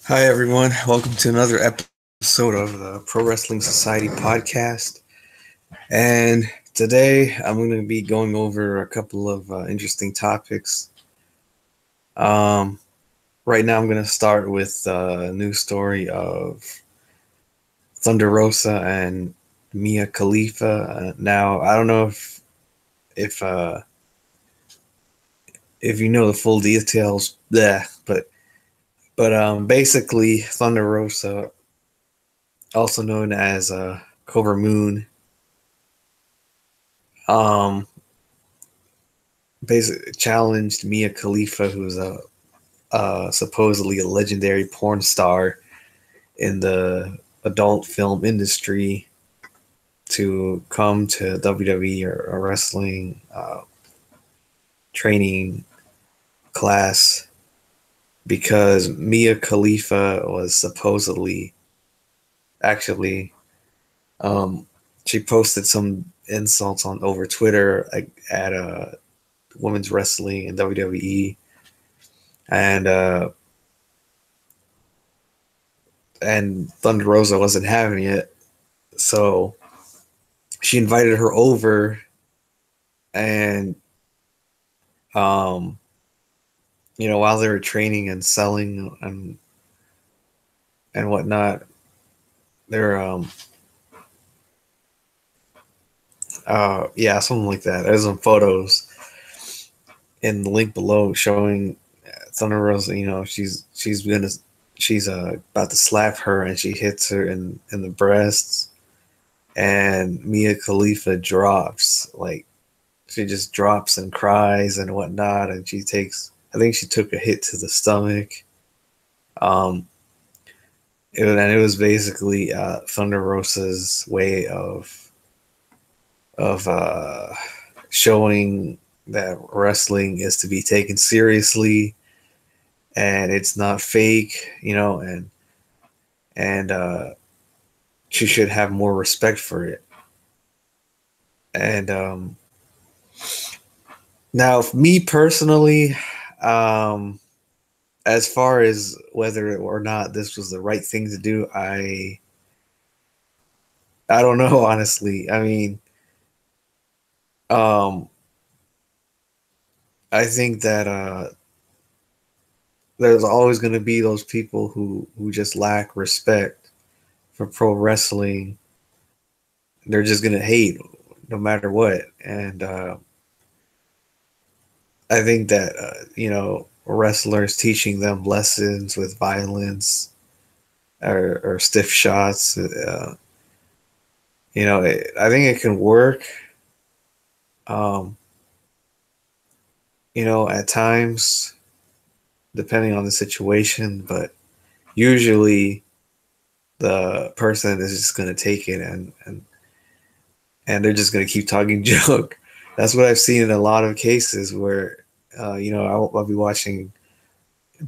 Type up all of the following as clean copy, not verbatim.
Hi, everyone. Welcome to another episode of the Pro Wrestling Society podcast. And today I'm going to be going over a couple of interesting topics. Um, right now, I'm going to start with a news story of Thunder Rosa and Mia Khalifa. Now, I don't know if uh, if you know the full details, but basically, Thunder Rosa, also known as Cobra Moon, um, basically challenged Mia Khalifa, who's a supposedly a legendary porn star in the adult film industry, to come to WWE or a wrestling training class because Mia Khalifa was supposedly actually um, she posted some insults on over Twitter at women's wrestling and WWE, and Thunder Rosa wasn't having it, so she invited her over, and um, while they were training and selling and whatnot, they're yeah, something like that. There's some photos in the link below showing Thunder Rosa. She's about to slap her, and she hits her in the breasts, and Mia Khalifa drops, like, she just drops and cries and whatnot, and I think she took a hit to the stomach. Um, it was basically Thunder Rosa's way of showing that wrestling is to be taken seriously and it's not fake, and she should have more respect for it. And now, me personally, um, as far as whether or not this was the right thing to do, I don't know, honestly. I mean, um, I think that there's always going to be those people who just lack respect for pro wrestling. They're just going to hate no matter what, and I think that wrestlers teaching them lessons with violence or stiff shots, I think it can work. Um, at times, depending on the situation, but usually the person is just going to take it and they're just going to keep talking junk. That's what I've seen in a lot of cases where, I'll be watching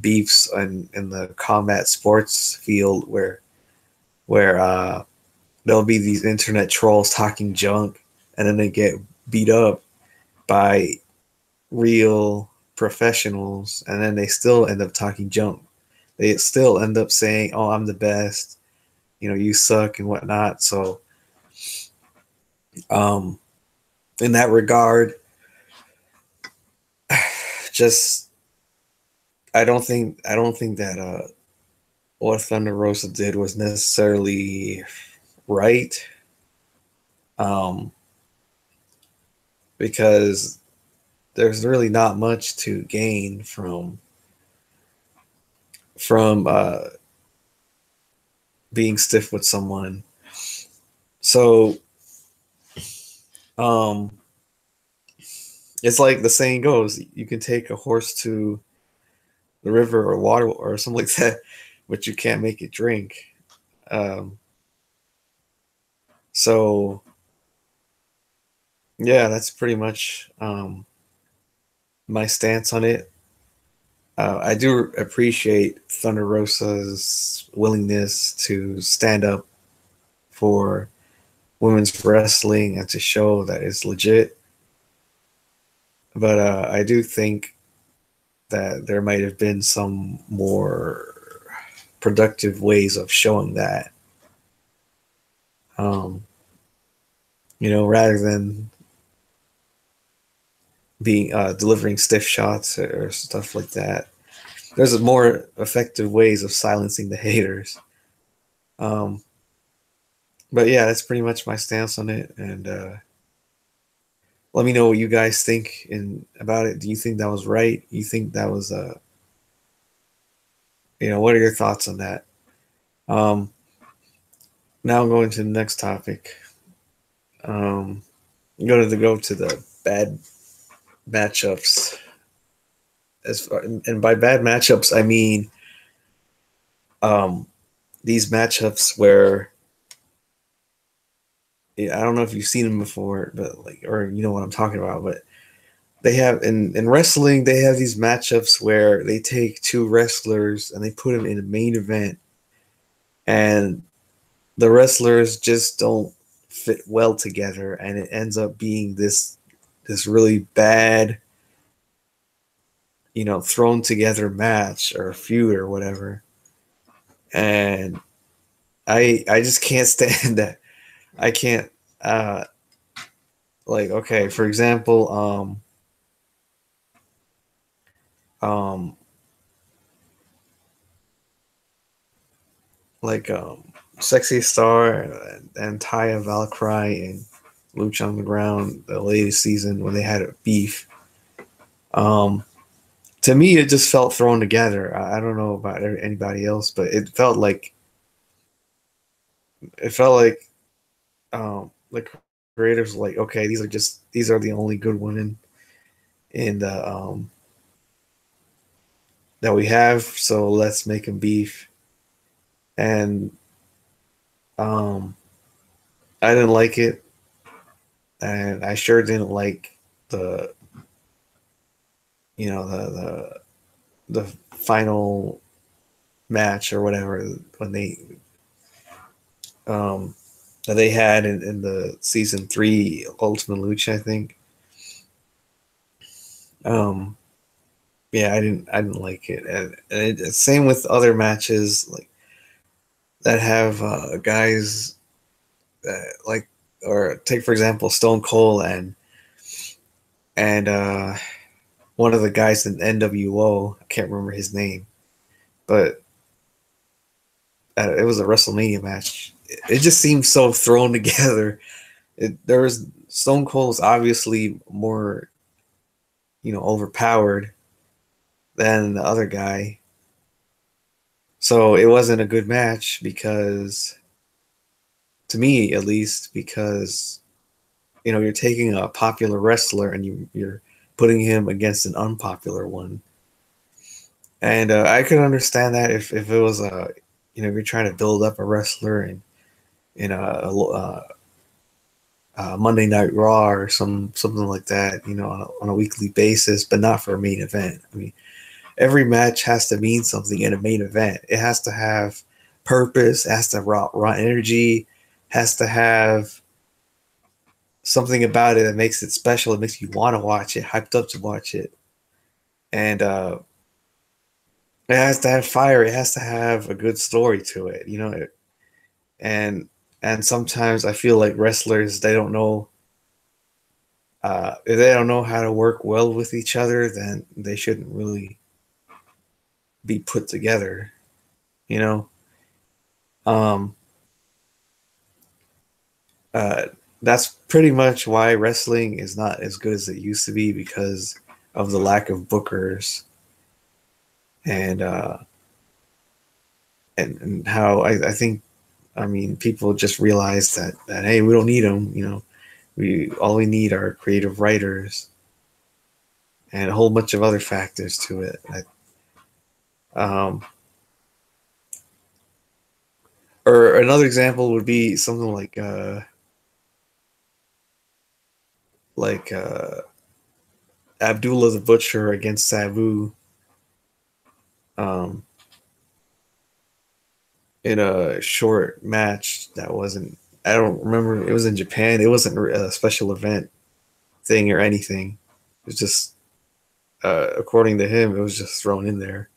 beefs in the combat sports field where there'll be these internet trolls talking junk, and then they get beat up by real professionals, and then they still end up talking junk. They still end up saying, "Oh, I'm the best," you suck and whatnot. So, um, in that regard, just I don't think that what Thunder Rosa did was necessarily right, um, because there's really not much to gain from being stiff with someone. So, um, it's like the saying goes: you can take a horse to the river or water or something like that, but you can't make it drink. Um, so yeah, that's pretty much my stance on it. I do appreciate Thunder Rosa's willingness to stand up for women's wrestling and to show that it's legit. But I do think that there might have been some more productive ways of showing that. Rather than being delivering stiff shots or stuff like that. There's more effective ways of silencing the haters. But yeah, that's pretty much my stance on it. And let me know what you guys think about it. Do you think that was right? You think that was what are your thoughts on that? Now I'm going to the next topic. I'm going to go to the bad matchups. And by bad matchups, I mean these matchups where I don't know if you've seen them before, but or you know what I'm talking about. But they have in wrestling, they have these matchups where they take two wrestlers and they put them in a main event, and the wrestlers just don't fit well together, and it ends up being this really bad, thrown together match or feud or whatever. And I just can't stand that. I can't okay, for example, Sexy Star and Taya Valkyrie and Lucha Underground the latest season when they had a beef. To me, it just felt thrown together. I don't know about anybody else, but it felt like the creators were like, okay, these are the only good women in the that we have, so let's make them beef. And I didn't like it, and I sure didn't like the the final match or whatever when that they had in the season 3 Ultimate Lucha, I think. Yeah, I didn't like it, and same with other matches that have guys that or take for example Stone Cold and one of the guys in NWO. I can't remember his name, but it was a WrestleMania match. It just seemed so thrown together. There was Stone Cold was obviously more, overpowered than the other guy, so it wasn't a good match because, to me at least, because you're taking a popular wrestler and you're putting him against an unpopular one. And I could understand that if it was you're trying to build up a wrestler in a Monday Night Raw or something like that, on a weekly basis, but not for a main event. I mean, every match has to mean something in a main event. It has to have purpose, it has to have raw energy, has to have something about it that makes it special. It makes you want to watch it, hyped up to watch it. And it has to have fire. It has to have a good story to it, and sometimes I feel like wrestlers, they don't know if they don't know how to work well with each other, then they shouldn't really be put together, you know. Um, that's pretty much why wrestling is not as good as it used to be, because of the lack of bookers and and how I think, I mean, people just realize that hey, we don't need them, all we need are creative writers and a whole bunch of other factors to it. Or another example would be something like Abdullah the Butcher against Sabu, um, in a short match that wasn't. I don't remember. It was in Japan. It wasn't a special event thing or anything. It was just, according to him, it was just thrown in there.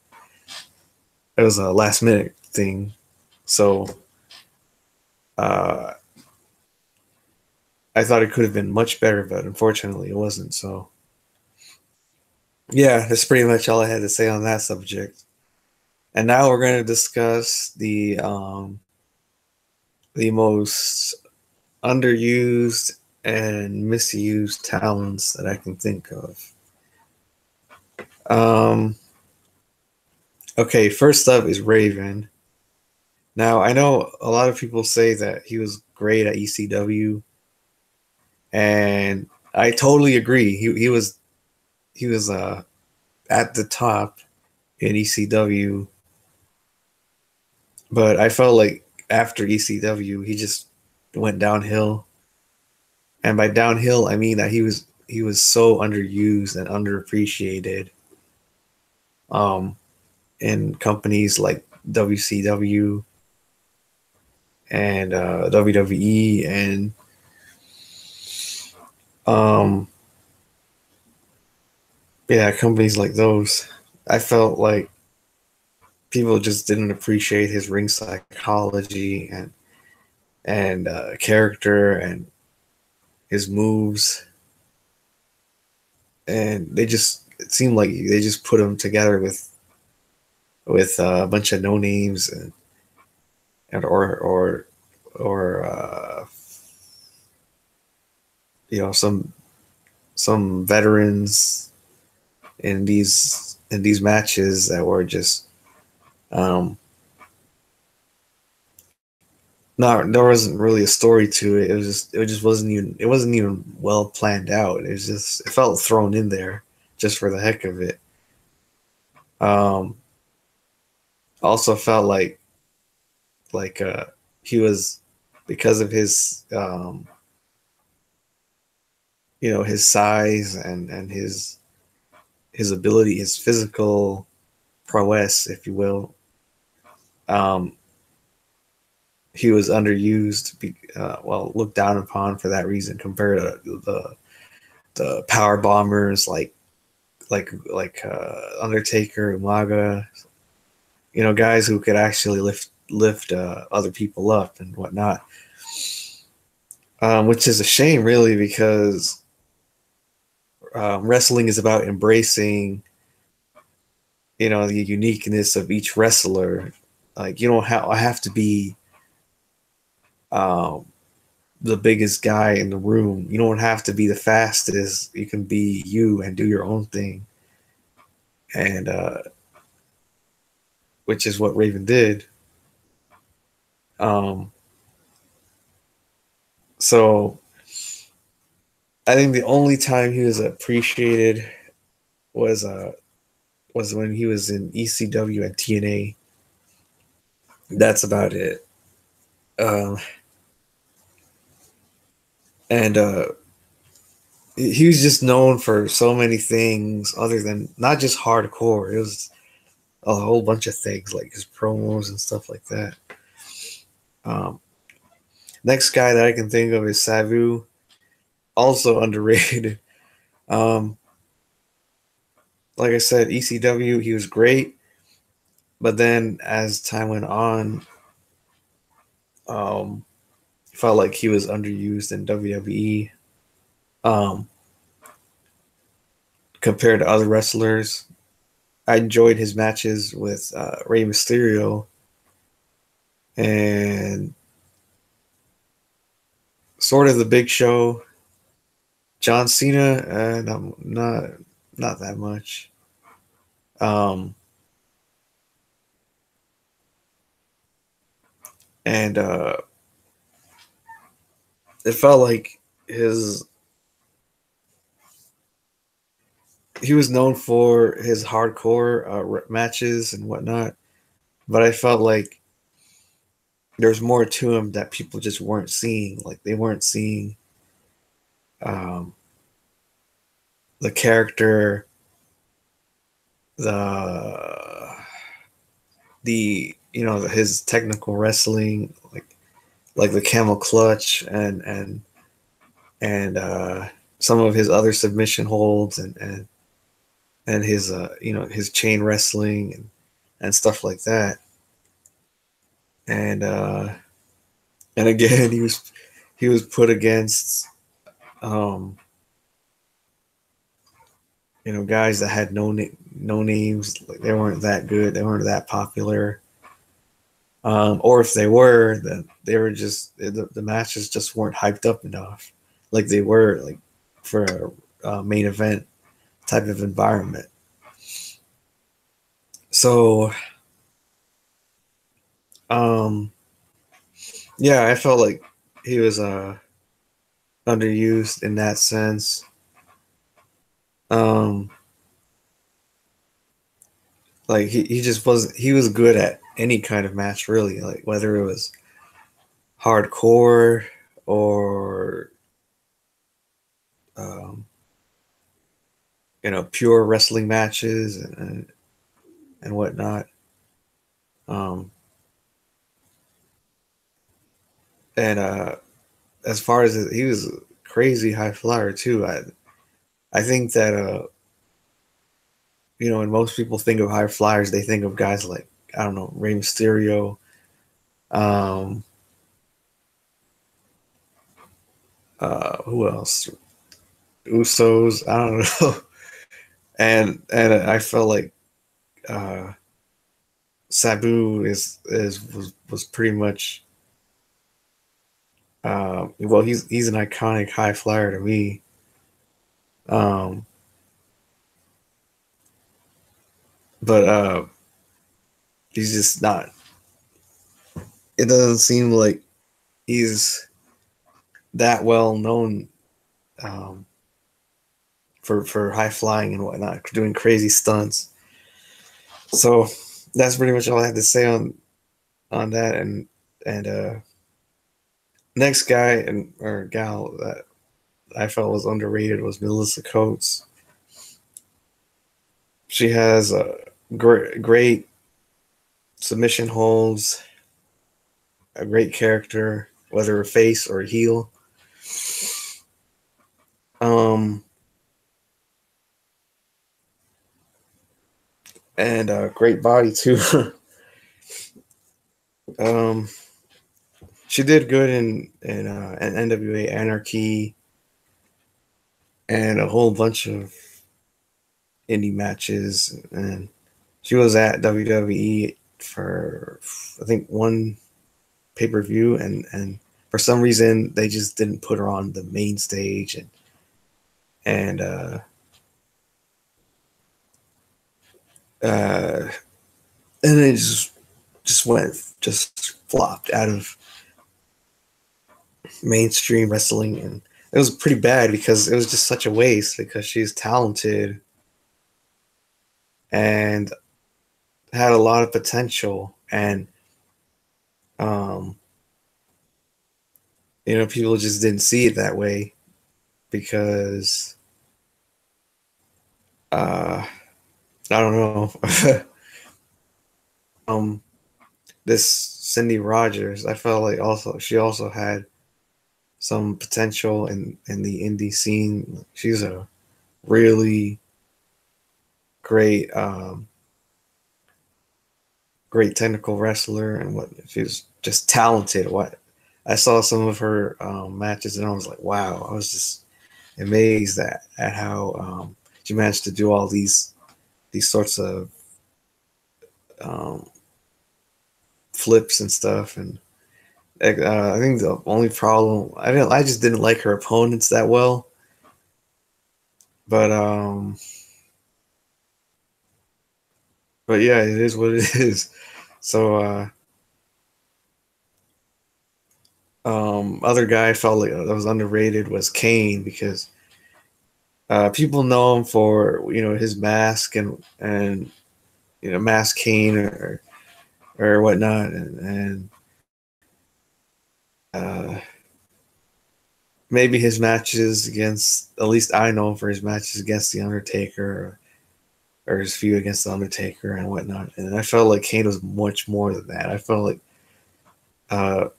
It was a last minute thing. So uh, I thought it could have been much better, but unfortunately it wasn't. So yeah, that's pretty much all I had to say on that subject. And now we're going to discuss the most underused and misused talents that I can think of. Um, okay, first up is Raven. Now I know a lot of people say that he was great at ECW, and I totally agree. He was at the top in ECW, but I felt like after ECW he just went downhill. And by downhill I mean that he was so underused and underappreciated um in companies like WCW and WWE and um yeah, companies like those. I felt like people just didn't appreciate his ring psychology and character and his moves, and they just it seemed like they just put him together with a bunch of no names and or some veterans in these matches that were just um not there wasn't really a story to it. It just wasn't even well planned out. It felt thrown in there just for the heck of it. Um Also felt like he was, because of his his size and his ability, his physical prowess, if you will. Um, he was underused, well, looked down upon for that reason compared to the power bombers like Undertaker, Umaga, guys who could actually lift other people up and whatnot. Which is a shame, really, because wrestling is about embracing, the uniqueness of each wrestler. Like, you don't have to be um, the biggest guy in the room. You don't have to be the fastest. You can be you and do your own thing, and which is what Raven did. Um, so I think the only time he was appreciated was when he was in ECW and TNA. That's about it. Um, and he was just known for so many things other than not just hardcore. It was a whole bunch of things like his promos and stuff like that. Um, Next guy that I can think of is Savu, also underrated. Um, like I said, ECW, he was great, but then as time went on, um, felt like he was underused in WWE. Um, Compared to other wrestlers, I enjoyed his matches with Rey Mysterio and sort of the Big Show. John Cena, not that much. Um, and It felt like his he was known for his hardcore matches and whatnot, but I felt like there's more to him that people just weren't seeing. Like, they weren't seeing um, the character, the his technical wrestling, like the camel clutch and some of his other submission holds and his his chain wrestling and stuff like that. and again he was put against um, guys that had no names. Like, they weren't that good. They weren't that popular. Or if they were, then they were just the matches just weren't hyped up enough, like they were like for a main event type of environment. So, um, yeah, I felt like he was underused in that sense. Um, like he just wasn't. He was good at any kind of match, really. Like whether it was hardcore or um, pure wrestling matches and whatnot. Um, and as far as he was a crazy high flyer too. I think that when most people think of high flyers, they think of guys like, I don't know, Rey Mysterio, um, who else? Usos. I don't know. And I felt like uh, Sabu was pretty much well, he's an iconic high flyer to me. Um, but he's just not. It doesn't seem like he's that well known um, for high flying and whatnot, doing crazy stunts. So that's pretty much all I had to say on that. And next guy and or gal that I felt was underrated was Melissa Coates. She has a great submission holds, a great character, whether a face or a heel. Um, and a great body too. um, she did good in an NWA Anarchy and a whole bunch of indie matches, and she was at WWE for I think one pay-per-view, and for some reason they just didn't put her on the main stage, and uh and it just flopped out of mainstream wrestling, and it was pretty bad because it was just such a waste because she's talented and had a lot of potential, and um people just didn't see it that way because I don't know. um this Cindy Rogers, I felt like she also had some potential in the indie scene. She's a really great great technical wrestler, and what she's just talented. What I saw some of her matches and I was like, wow, I was just amazed at how she managed to do all these sorts of um, flips and stuff. And I think the only problem I just didn't like her opponents that well. But yeah, it is what it is. So other guy I felt like that was underrated was Kane because people know him for his mask and Mask Kane or whatnot, and uh, maybe his matches against, at least I know him for his matches against the Undertaker, or his feud against the Undertaker and whatnot. And I felt like Kane was much more than that. I felt like uh,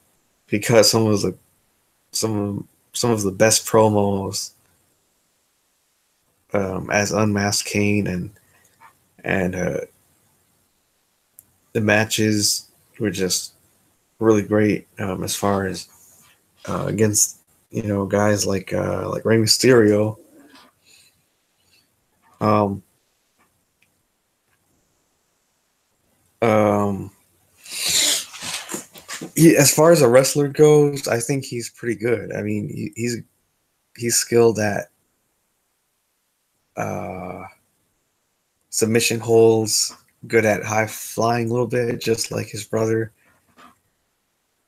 because some of the best promos as Unmasked Kane, and the matches were just really great as far as against guys like Rey Mysterio. Um, um, as far as a wrestler goes, I think he's pretty good. I mean, he's skilled at uh, submission holds, good at high flying a little bit, just like his brother.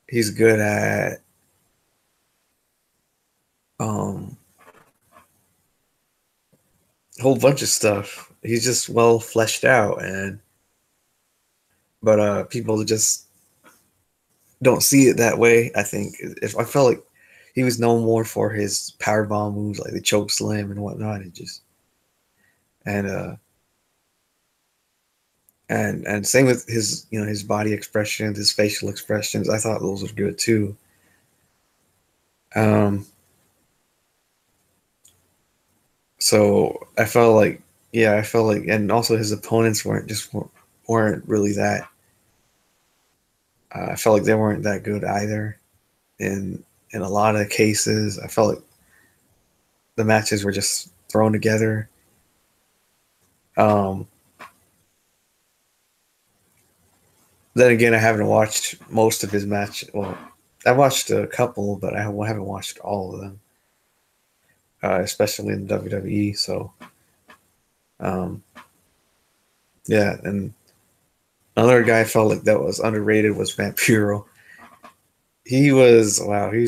He's good at um, a whole bunch of stuff. He's just well fleshed out, and but people just don't see it that way. I think if I felt like he was known more for his power bomb moves, like the choke slam and whatnot, and uh and same with his his body expressions, his facial expressions. I thought those were good too. Um, so I felt like I felt like, and also his opponents weren't really that. I felt like they weren't that good either. In a lot of cases, I felt like the matches were just thrown together. Um, then again, I haven't watched most of his match. Well, I watched a couple, but I haven't watched all of them, especially in WWE. So, um, yeah, and another guy I felt like that was underrated was Vampiro. He was wow. He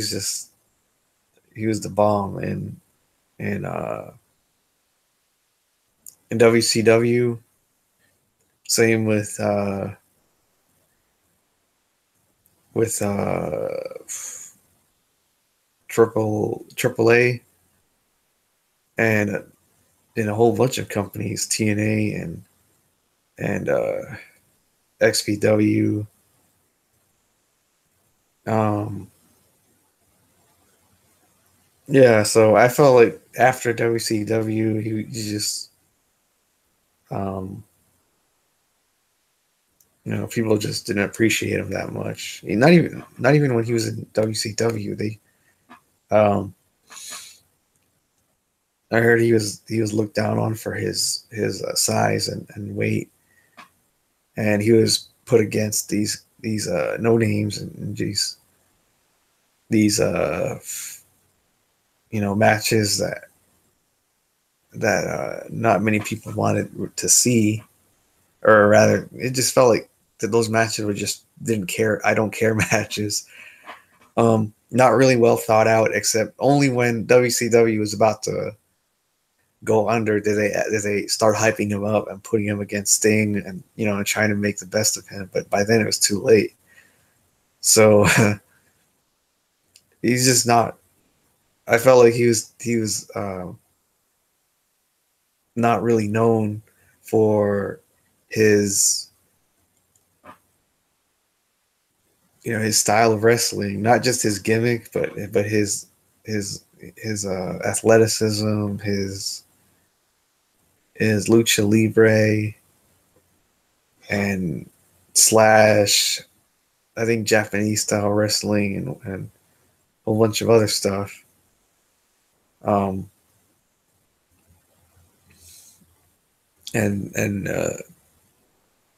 was the bomb in uh, in WCW. Same with Triple A, and in a whole bunch of companies, TNA and XPW. Um, yeah, so I felt like after WCW, he just um, people just didn't appreciate him that much. Not even when he was in WCW. Um, I heard he was looked down on for his size and weight, and he was put against these no names and these matches that not many people wanted to see, or rather, it just felt like that those matches were just didn't care. I don't care matches. Not really well thought out, except only when WCW was about to go under did they start hyping him up and putting him against Sting, and and trying to make the best of him. But by then it was too late. So he's just not. I felt like he was not really known for his his style of wrestling, not just his gimmick, but his athleticism, his lucha libre and slash, I think Japanese style wrestling and a whole bunch of other stuff. Um, and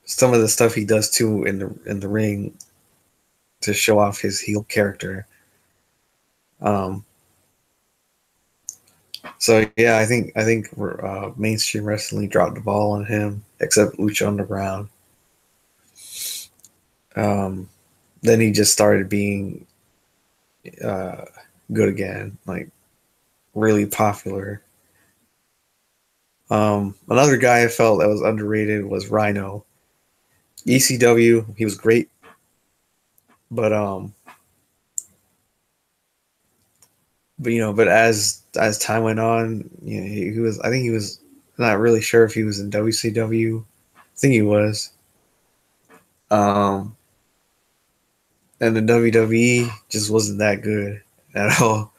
some of the stuff he does too in the ring to show off his heel character. Um, so yeah, I think mainstream wrestling dropped the ball on him, except Lucha Underground. Um, then he just started being uh, good again, like really popular. Another guy I felt that was underrated was Rhino. ECW, he was great, but but as time went on, he was. I think he was not really sure if he was in WCW. I think he was. Um, and the WWE just wasn't that good at all.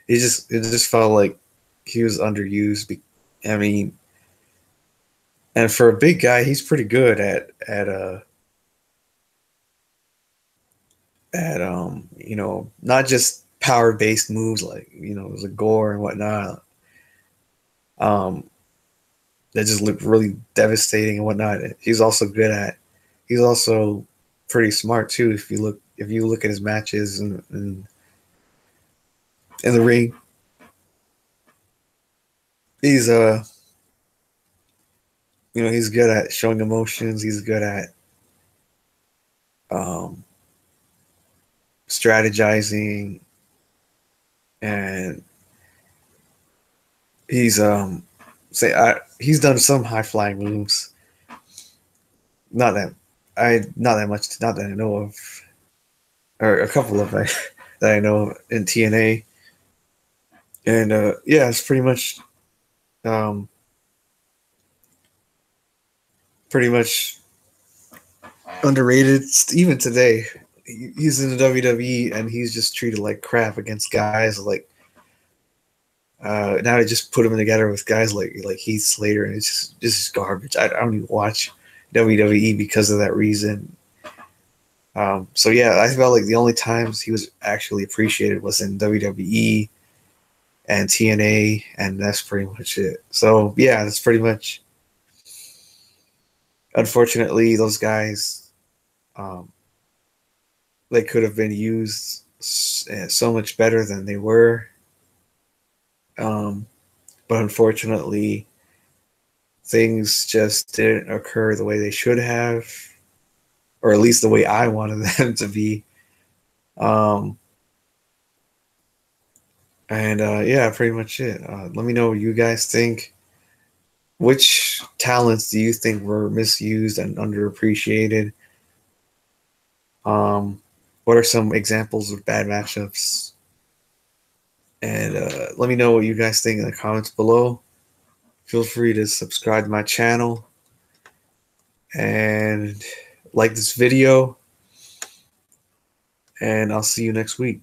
It just felt like he was underused. I mean, and for a big guy, he's pretty good at at not just power based moves like the gore and whatnot. Um, that just look really devastating and whatnot. He's also good at. He's also pretty smart too. If you look at his matches and in the ring, he's he's good at showing emotions. He's good at um strategizing, and he's he's done some high flying moves. Not that much, not that I know of, or a couple of that I know in TNA, and yeah, it's um pretty much underrated even today. He's in the WWE and he's just treated like crap against guys like now they just put him together with guys like Heath Slater, and it's just garbage. I don't even watch WWE because of that reason. So yeah, I felt like the only times he was actually appreciated was in WWE and TNA, and that's pretty much it. So yeah, that's pretty much. Unfortunately, those guys, um, they could have been used so much better than they were. Um, but unfortunately, things just didn't occur the way they should have, or at least the way I wanted them to be. Um, and yeah, pretty much it. Let me know what you guys think. Which talents do you think were misused and underappreciated? Um, what are some examples of bad matchups? And let me know what you guys think in the comments below. Feel free to subscribe to my channel and like this video. And I'll see you next week.